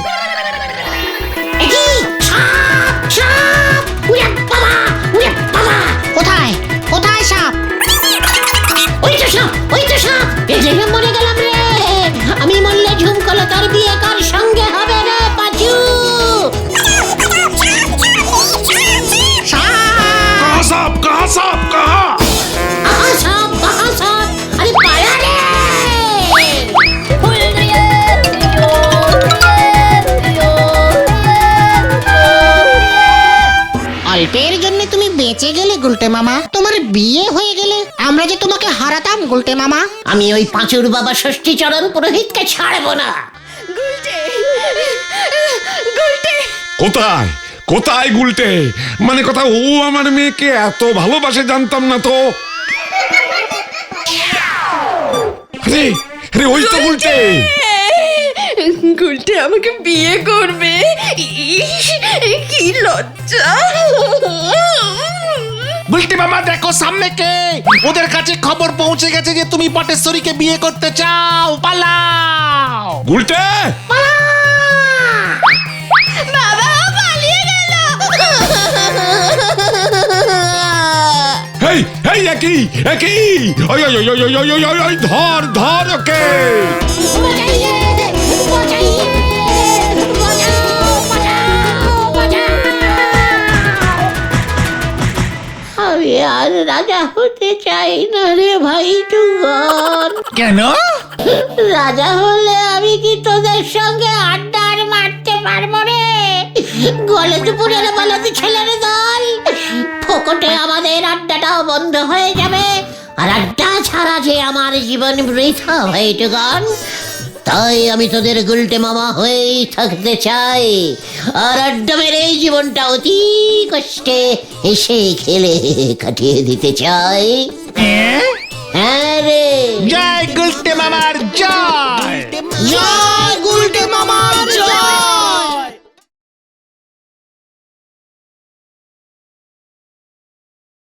কোথায় কোথায় সাপ? ওই তো সাপ, ওই তো সাপ। এই যে মরে গেলাম রে। আমি মরলে ঝুমকলতার বিয়ে কার সঙ্গে হবে রে পাঁচু? সাপ কাহা, সাপ কাহা? আহা সাপ, আহা সাপ, আরে পালা রে। অল্পের জন্য তুমি বেঁচে গেলে গুলটে মামা, তোমার বিয়ে হয়ে গেলে আমরা যে তোমাকে হারাতাম গুলটে মামা। আমি ওই পাঁচুর বাবা ষষ্ঠীচরণ পুরোহিতকে ছাড়বো না। কোথায় কোথায় গুলটে? মানে কথা, ও আমার মেয়েকে এত ভালোবাসে জানতাম না তো। আরে আরে, ওই তো গুলটে। গুলটে আমাকে বিয়ে করবে? ইস, কি লজ্জা! গুলতে মামা, দেখো সামনে কে। ওদের কাছে খবর পৌঁছে গেছে যে তুমি পটেশ্বরীকে বিয়ে করতে চাও। পালাও গুলটে! বাবা পালিয়ে গেল। হেই হেই, একই একই, ওই ওই ওই ওই ওই ওই ওই ওই, ধর ধর ওকে। আমি আর রাজা হতে চাই না রে ভাই টুগন। কেন? রাজা হলে আমি কি তোদের সঙ্গে আড্ডা আর মারতে পারবো রে? গলে দুপুরের বলদি ছেলের দল, ফোকটে আমাদের আড্ডাটাও বন্ধ হয়ে যাবে। আর আড্ডা ছাড়া যে আমার জীবন বৃথা ভাই টুগন। তাই আমি তোদের গুলটে মামা হয়েই থাকতে চাই, আর আড্ডা মেরে এই জীবনটা অতি কষ্টে হেসে খেলে কাটিয়ে দিতে চাই। হ্যাঁ রে, জয় গুলটে মামার জয়।